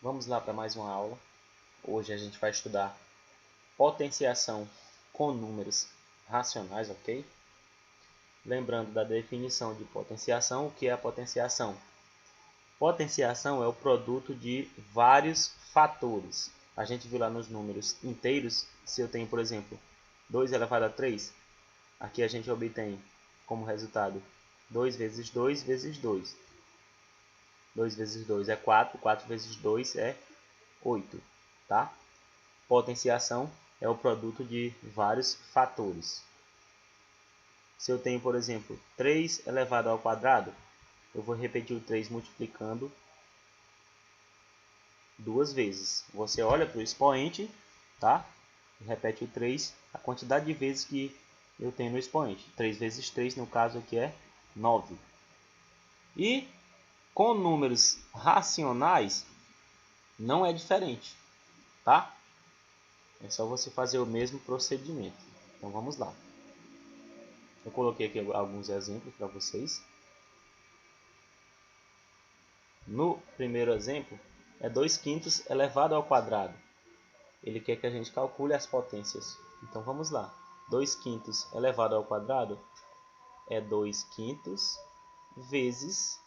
Vamos lá para mais uma aula. Hoje a gente vai estudar potenciação com números racionais, ok? Lembrando da definição de potenciação, o que é a potenciação? Potenciação é o produto de vários fatores. A gente viu lá nos números inteiros, se eu tenho, por exemplo, 2 elevado a 3, aqui a gente obtém como resultado 2 vezes 2 vezes 2. 2 vezes 2 é 4, 4 vezes 2 é 8, tá? Potenciação é o produto de vários fatores. Se eu tenho, por exemplo, 3 elevado ao quadrado, eu vou repetir o 3 multiplicando duas vezes. Você olha para o expoente, tá? E repete o 3, a quantidade de vezes que eu tenho no expoente. 3 vezes 3, no caso aqui, é 9. E com números racionais, não é diferente, tá? É só você fazer o mesmo procedimento. Então vamos lá. Eu coloquei aqui alguns exemplos para vocês. No primeiro exemplo, é 2 quintos elevado ao quadrado. Ele quer que a gente calcule as potências. Então vamos lá. 2 quintos elevado ao quadrado é 2 quintos vezes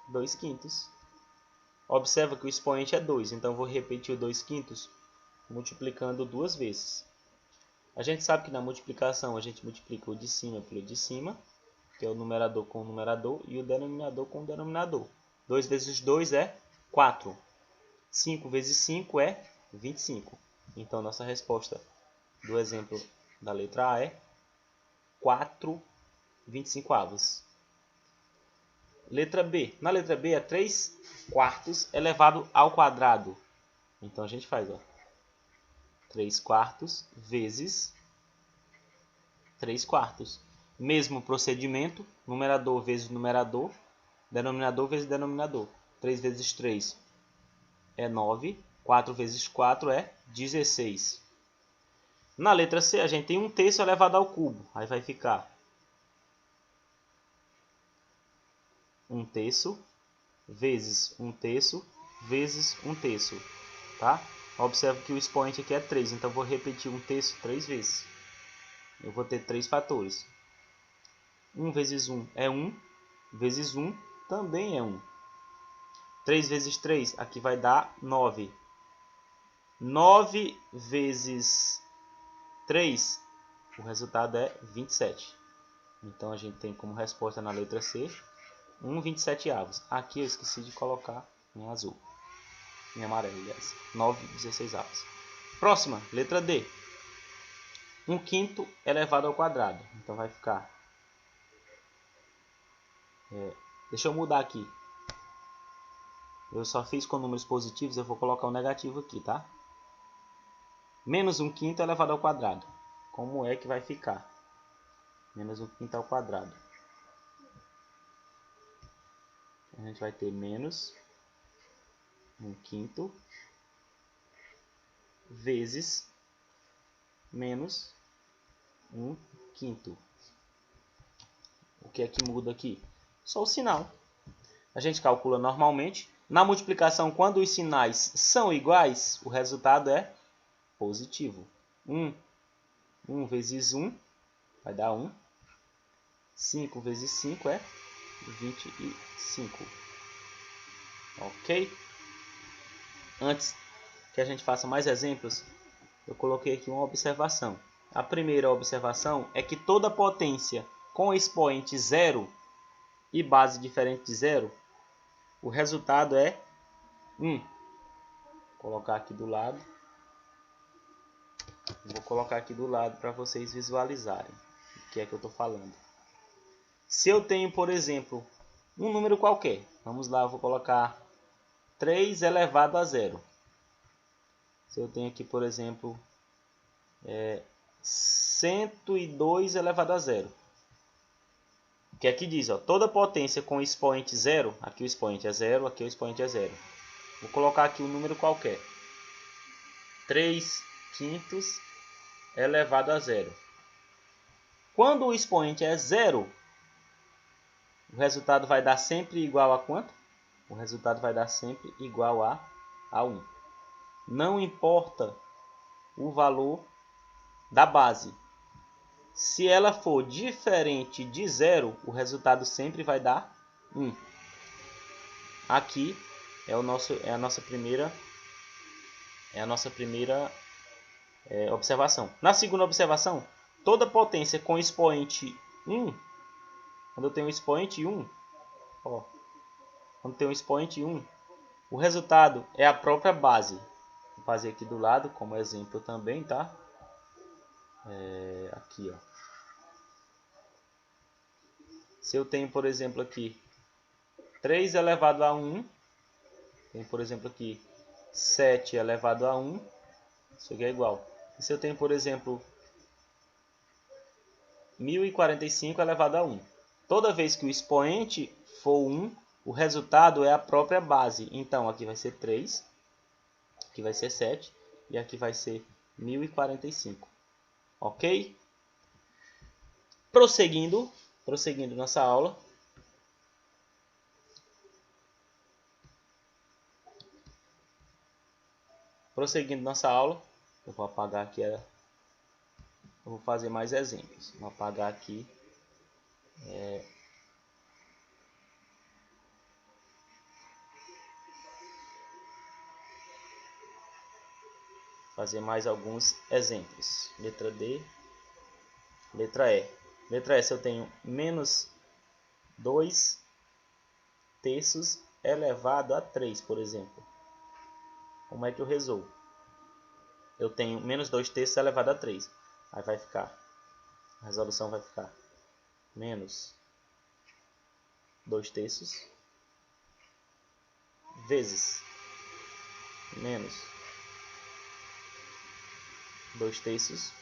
2 quintos. Observa que o expoente é 2, então eu vou repetir o 2 quintos multiplicando duas vezes. A gente sabe que na multiplicação a gente multiplica o de cima pelo de cima, que é o numerador com o numerador, e o denominador com o denominador. 2 vezes 2 é 4. 5 vezes 5 é 25. Então, nossa resposta do exemplo da letra A é 4/25. Letra B. Na letra B é 3 quartos elevado ao quadrado. Então, a gente faz, ó, 3 quartos vezes 3 quartos. Mesmo procedimento, numerador vezes numerador, denominador vezes denominador. 3 vezes 3 é 9, 4 vezes 4 é 16. Na letra C, a gente tem 1/3 elevado ao cubo. Aí vai ficar 1/3 vezes 1/3 vezes 1/3. Tá? Observe que o expoente aqui é 3, então eu vou repetir 1/3 3 vezes. Eu vou ter 3 fatores. 1 vezes 1 é 1, vezes 1 também é 1. 3 vezes 3, aqui vai dar 9. 9 vezes 3, o resultado é 27. Então, a gente tem como resposta na letra C, 1/27. Aqui eu esqueci de colocar em azul. Em amarelo, aliás. 9/16. Próxima, letra D. 1 quinto elevado ao quadrado. Então, vai ficar... deixa eu mudar aqui. Eu só fiz com números positivos, eu vou colocar o negativo aqui, tá? Menos 1 quinto elevado ao quadrado. Como é que vai ficar? Menos 1 quinto ao quadrado. A gente vai ter menos 1 quinto vezes menos 1 quinto. O que é que muda aqui? Só o sinal. A gente calcula normalmente. Na multiplicação, quando os sinais são iguais, o resultado é positivo. 1 vezes 1 vai dar 1. 5 vezes 5 é 25. Ok? Antes que a gente faça mais exemplos, eu coloquei aqui uma observação. A primeira observação é que toda potência com expoente 0 e base diferente de 0, o resultado é 1. Vou colocar aqui do lado. Vou colocar aqui do lado para vocês visualizarem o que é que eu estou falando. Se eu tenho, por exemplo, um número qualquer, vamos lá, eu vou colocar 3 elevado a 0. Se eu tenho aqui, por exemplo, 102 elevado a 0. O que aqui diz, ó, toda potência com expoente 0, aqui o expoente é 0, aqui o expoente é 0. Vou colocar aqui um número qualquer. 3 quintos elevado a 0. Quando o expoente é 0, o resultado vai dar sempre igual a quanto? O resultado vai dar sempre igual a 1. Não importa o valor da base. Se ela for diferente de 0, o resultado sempre vai dar 1. Aqui é a nossa primeira observação. Na segunda observação, toda potência com expoente 1, quando eu tenho um expoente 1, o resultado é a própria base. Vou fazer aqui do lado como exemplo também, tá? Aqui, ó. Se eu tenho, por exemplo, aqui 3 elevado a 1, tem, por exemplo, aqui 7 elevado a 1, isso aqui é igual. E se eu tenho, por exemplo, 1045 elevado a 1, toda vez que o expoente for 1, o resultado é a própria base. Então, aqui vai ser 3, aqui vai ser 7 e aqui vai ser 1045. Ok? Prosseguindo nossa aula. Eu vou apagar aqui, eu vou fazer mais exemplos. Vou apagar aqui. Fazer mais alguns exemplos. Letra D. Letra E. Letra E, se eu tenho menos 2 terços elevado a 3, por exemplo. Como é que eu resolvo? Eu tenho menos 2 terços elevado a 3. Aí vai ficar, a resolução vai ficar menos 2 terços vezes menos 2 terços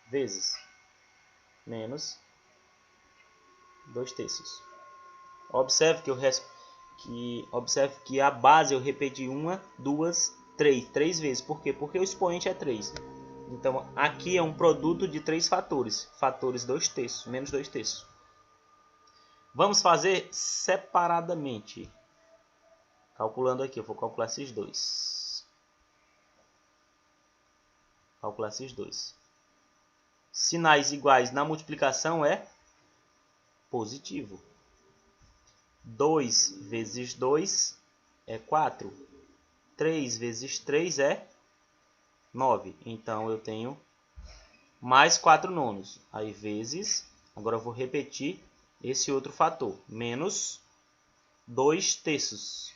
vezes menos 2 terços. Observe que a base eu repeti 1, 2, 3 vezes. Por quê? Porque o expoente é 3. Então, aqui é um produto de 3 fatores. Fatores 2 terços, menos 2 terços. Vamos fazer separadamente. Calculando aqui, eu vou calcular esses dois. Sinais iguais na multiplicação é positivo. 2 vezes 2 é 4. 3 vezes 3 é 9. Então, eu tenho mais 4 nonos. Aí, vezes, agora eu vou repetir esse outro fator. Menos 2 terços.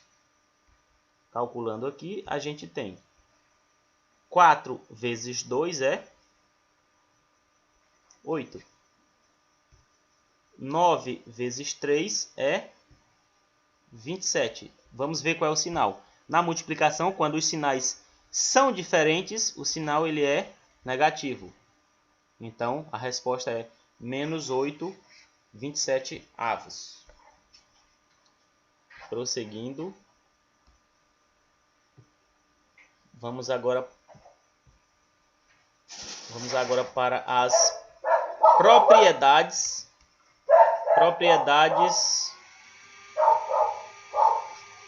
Calculando aqui, a gente tem 4 vezes 2 é 8. 9 vezes 3 é 27. Vamos ver qual é o sinal. Na multiplicação, quando os sinais são diferentes, o sinal ele é negativo. Então, a resposta é menos 8, 27 avos. Prosseguindo. Vamos agora para as propriedades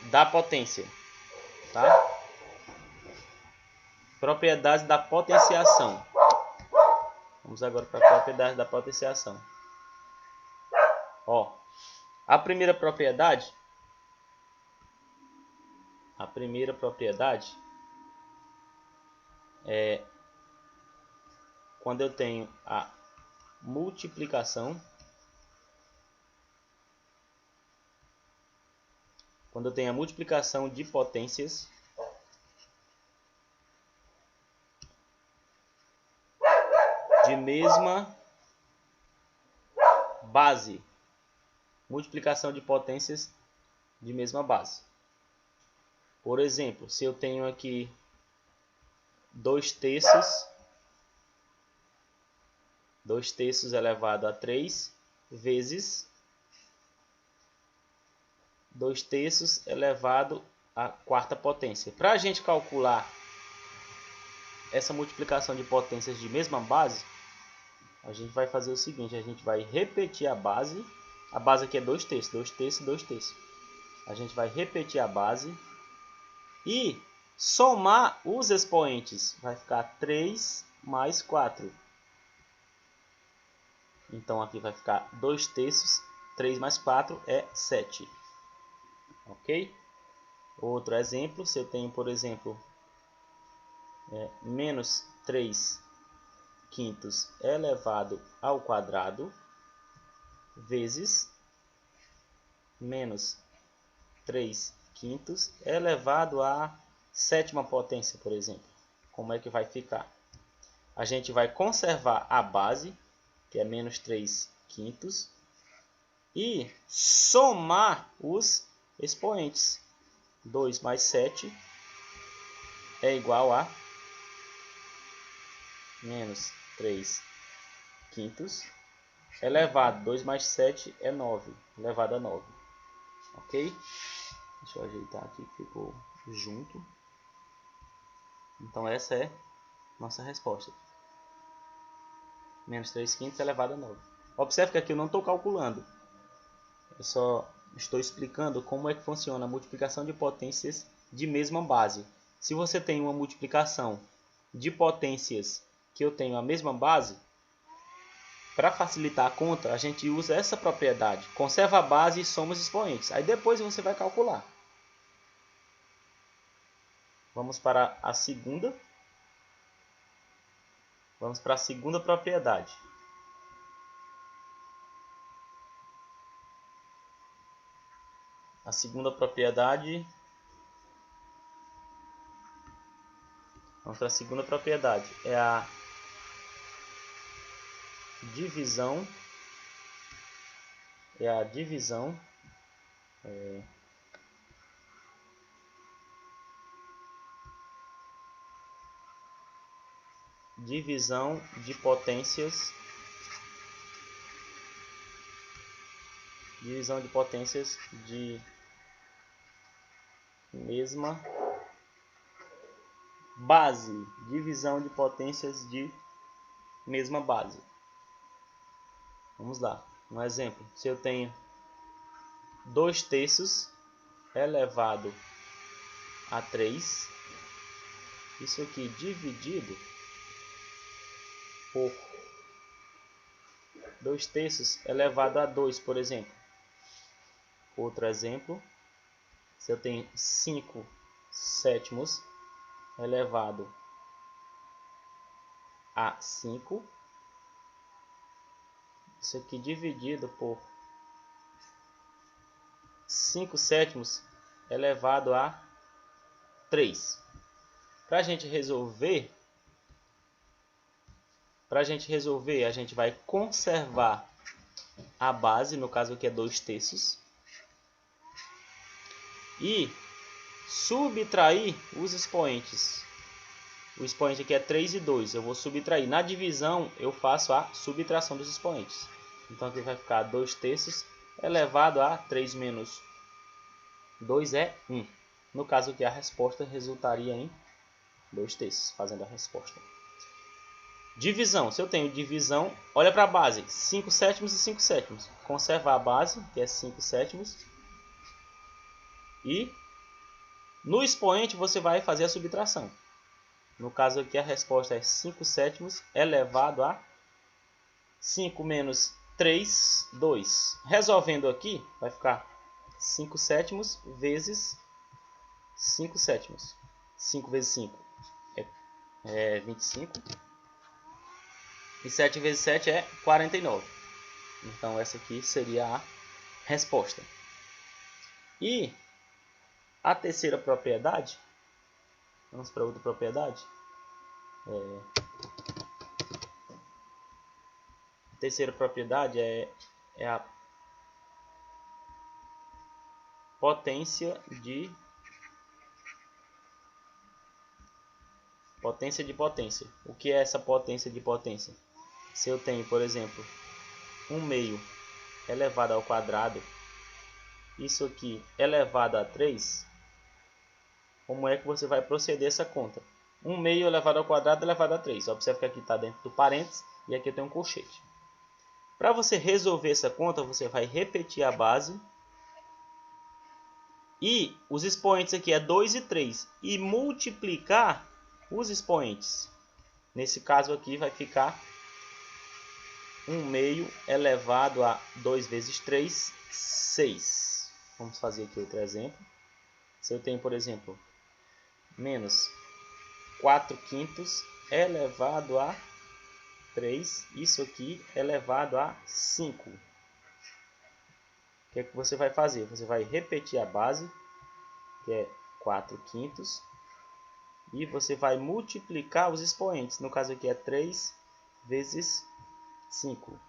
da potência, tá? Propriedades da potenciação. Vamos agora para a propriedade da potenciação. Ó, a primeira propriedade é quando eu tenho a multiplicação, de potências de mesma base. Multiplicação de potências de mesma base. Por exemplo, se eu tenho aqui 2 terços elevado a 3 vezes 2 terços elevado à quarta potência. Para a gente calcular essa multiplicação de potências de mesma base, a gente vai fazer o seguinte: a gente vai repetir a base. A base aqui é 2 terços, 2 terços, 2 terços. a gente vai repetir a base e somar os expoentes. Vai ficar 3 mais 4. Então aqui vai ficar 2/3. 3 mais 4 é 7. Ok? Outro exemplo, se eu tenho, por exemplo, menos 3/5 elevado ao quadrado vezes menos 3/5 elevado à sétima potência, por exemplo. Como é que vai ficar? A gente vai conservar a base, que é menos 3/5, e somar os expoentes. 2 mais 7 é igual a menos 3/5 elevado. 2 mais 7 é 9, elevado a 9. Ok? Deixa eu ajeitar aqui que ficou junto. Então essa é nossa resposta. Menos 3/5 elevado a 9. Observe que aqui eu não estou calculando. Eu só estou explicando como é que funciona a multiplicação de potências de mesma base. Se você tem uma multiplicação de potências que eu tenho a mesma base, para facilitar a conta, a gente usa essa propriedade. Conserva a base e soma os expoentes. Aí depois você vai calcular. Vamos para a segunda. Vamos para a segunda propriedade. A segunda propriedade. Vamos para a segunda propriedade. É a divisão. Divisão de potências. Divisão de potências de mesma base. Divisão de potências de mesma base. Vamos lá. Um exemplo. Se eu tenho 2/3 elevado a 3, isso aqui dividido por 2/3 elevado a 2, por exemplo. Outro exemplo. Se eu tenho 5/7 elevado a 5, isso aqui dividido por 5/7 elevado a 3. Para a gente resolver, a gente vai conservar a base, no caso aqui é 2/3, e subtrair os expoentes. O expoente aqui é 3 e 2. Eu vou subtrair. Na divisão, eu faço a subtração dos expoentes. Então aqui vai ficar 2/3 elevado a 3 menos 2 é 1. No caso aqui, a resposta resultaria em 2/3, fazendo a resposta. Divisão. Se eu tenho divisão, olha para a base. 5/7 e 5/7. Conservar a base, que é 5/7. E no expoente você vai fazer a subtração. No caso aqui, a resposta é 5/7 elevado a 5 menos 3, 2. Resolvendo aqui, vai ficar 5/7 vezes 5/7. 5 vezes 5 é 25. E 7 vezes 7 é 49. Então, essa aqui seria a resposta. E a terceira propriedade, vamos para outra propriedade. A terceira propriedade é a potência de potência. O que é essa potência de potência? Se eu tenho, por exemplo, 1/2 elevado ao quadrado, isso aqui elevado a 3, como é que você vai proceder essa conta? 1/2 elevado ao quadrado elevado a 3. Observe que aqui está dentro do parênteses e aqui eu tenho um colchete. Para você resolver essa conta, você vai repetir a base E os expoentes aqui é 2 e 3. E multiplicar os expoentes. Nesse caso aqui vai ficar 1 meio elevado a 2 vezes 3, 6. Vamos fazer aqui outro exemplo. Se eu tenho, por exemplo, menos 4 quintos elevado a 3, isso aqui elevado a 5. O que é que você vai fazer? Você vai repetir a base, que é 4 quintos, e você vai multiplicar os expoentes. No caso aqui é 3 vezes 5.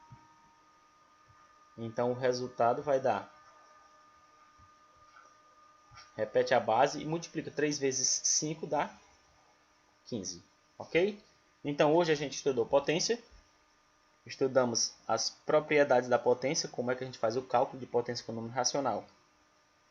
Então o resultado vai dar... Repete a base e multiplica 3 vezes 5 dá 15. Ok? Então hoje a gente estudou potência. Estudamos as propriedades da potência, como é que a gente faz o cálculo de potência com número racional.